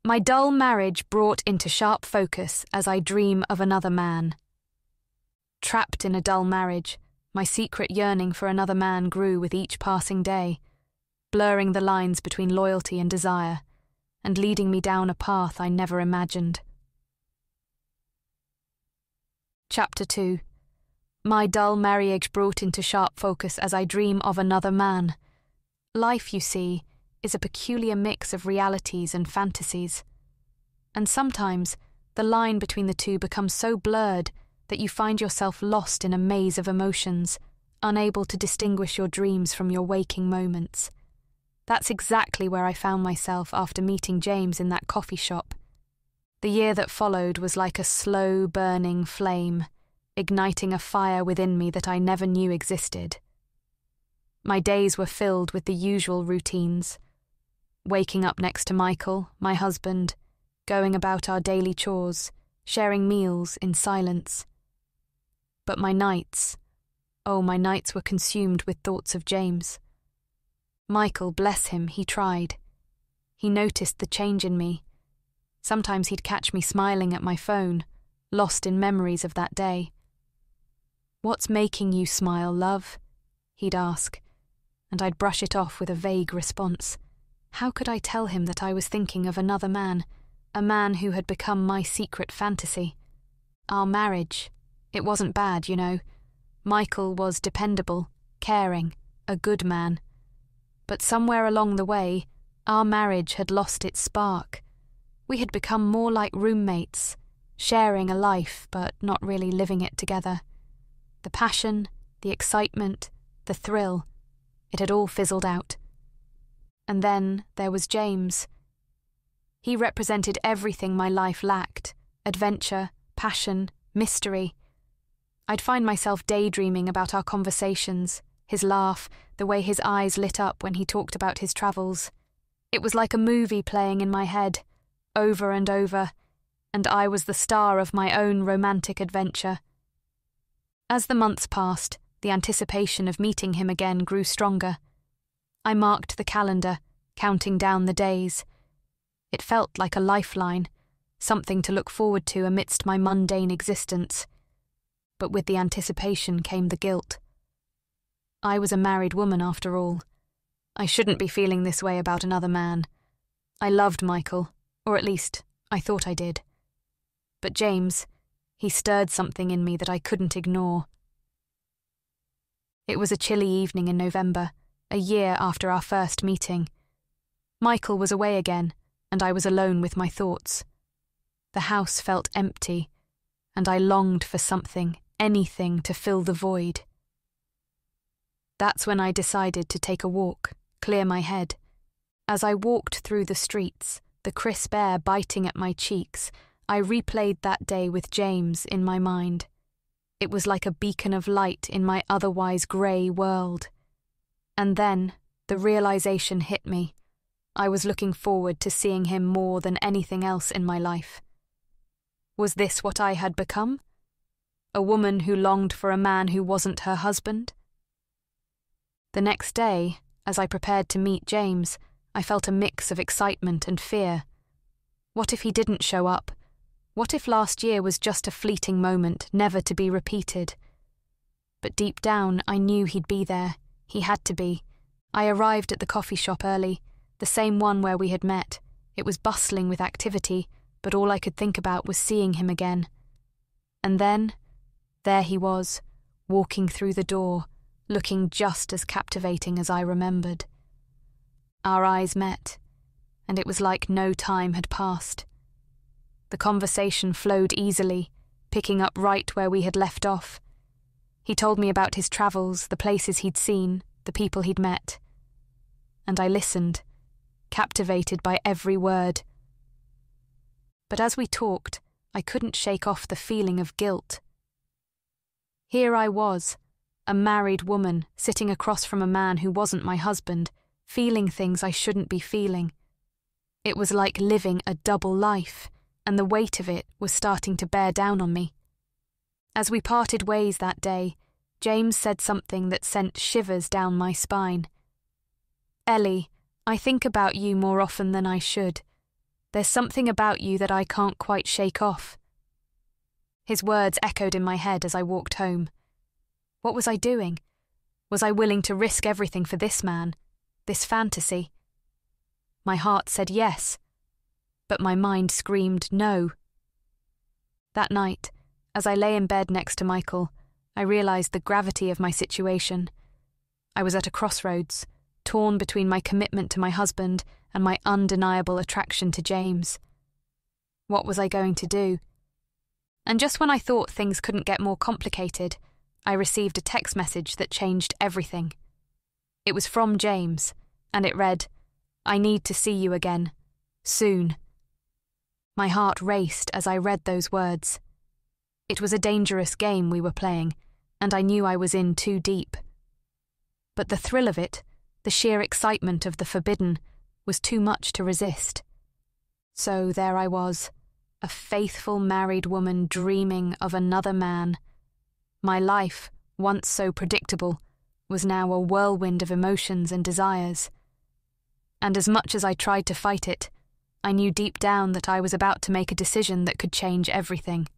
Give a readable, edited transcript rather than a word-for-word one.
My dull marriage brought into sharp focus as I dream of another man. Trapped in a dull marriage, my secret yearning for another man grew with each passing day, blurring the lines between loyalty and desire, and leading me down a path I never imagined. Chapter 2. My dull marriage brought into sharp focus as I dream of another man. Life, you see, is a peculiar mix of realities and fantasies. And sometimes the line between the two becomes so blurred that you find yourself lost in a maze of emotions, unable to distinguish your dreams from your waking moments. That's exactly where I found myself after meeting James in that coffee shop. The year that followed was like a slow burning flame, igniting a fire within me that I never knew existed. My days were filled with the usual routines. Waking up next to Michael, my husband, going about our daily chores, sharing meals in silence. But my nights were consumed with thoughts of James. Michael, bless him, he tried. He noticed the change in me. Sometimes he'd catch me smiling at my phone, lost in memories of that day. "What's making you smile, love?" he'd ask, and I'd brush it off with a vague response. How could I tell him that I was thinking of another man, a man who had become my secret fantasy? Our marriage, it wasn't bad, you know. Michael was dependable, caring, a good man. But somewhere along the way, our marriage had lost its spark. We had become more like roommates, sharing a life but not really living it together. The passion, the excitement, the thrill, it had all fizzled out. And then there was James. He represented everything my life lacked: adventure, passion, mystery. I'd find myself daydreaming about our conversations, his laugh, the way his eyes lit up when he talked about his travels. It was like a movie playing in my head, over and over, and I was the star of my own romantic adventure. As the months passed, the anticipation of meeting him again grew stronger. I marked the calendar, counting down the days. It felt like a lifeline, something to look forward to amidst my mundane existence. But with the anticipation came the guilt. I was a married woman after all. I shouldn't be feeling this way about another man. I loved Michael, or at least I thought I did. But James, he stirred something in me that I couldn't ignore. It was a chilly evening in November, a year after our first meeting. Michael was away again, and I was alone with my thoughts. The house felt empty, and I longed for something, anything to fill the void. That's when I decided to take a walk, clear my head. As I walked through the streets, the crisp air biting at my cheeks, I replayed that day with James in my mind. It was like a beacon of light in my otherwise grey world. And then the realization hit me. I was looking forward to seeing him more than anything else in my life. Was this what I had become? A woman who longed for a man who wasn't her husband? The next day, as I prepared to meet James, I felt a mix of excitement and fear. What if he didn't show up? What if last year was just a fleeting moment, never to be repeated? But deep down, I knew he'd be there. He had to be. I arrived at the coffee shop early, the same one where we had met. It was bustling with activity, but all I could think about was seeing him again. And then, there he was, walking through the door, looking just as captivating as I remembered. Our eyes met, and it was like no time had passed. The conversation flowed easily, picking up right where we had left off. He told me about his travels, the places he'd seen, the people he'd met. And I listened, captivated by every word. But as we talked, I couldn't shake off the feeling of guilt. Here I was, a married woman, sitting across from a man who wasn't my husband, feeling things I shouldn't be feeling. It was like living a double life, and the weight of it was starting to bear down on me. As we parted ways that day, James said something that sent shivers down my spine. "Ellie, I think about you more often than I should. There's something about you that I can't quite shake off." His words echoed in my head as I walked home. What was I doing? Was I willing to risk everything for this man, this fantasy? My heart said yes, but my mind screamed no. That night, as I lay in bed next to Michael, I realised the gravity of my situation. I was at a crossroads, torn between my commitment to my husband and my undeniable attraction to James. What was I going to do? And just when I thought things couldn't get more complicated, I received a text message that changed everything. It was from James, and it read, "I need to see you again. Soon." My heart raced as I read those words. It was a dangerous game we were playing, and I knew I was in too deep. But the thrill of it, the sheer excitement of the forbidden, was too much to resist. So there I was, a faithful married woman dreaming of another man. My life, once so predictable, was now a whirlwind of emotions and desires. And as much as I tried to fight it, I knew deep down that I was about to make a decision that could change everything.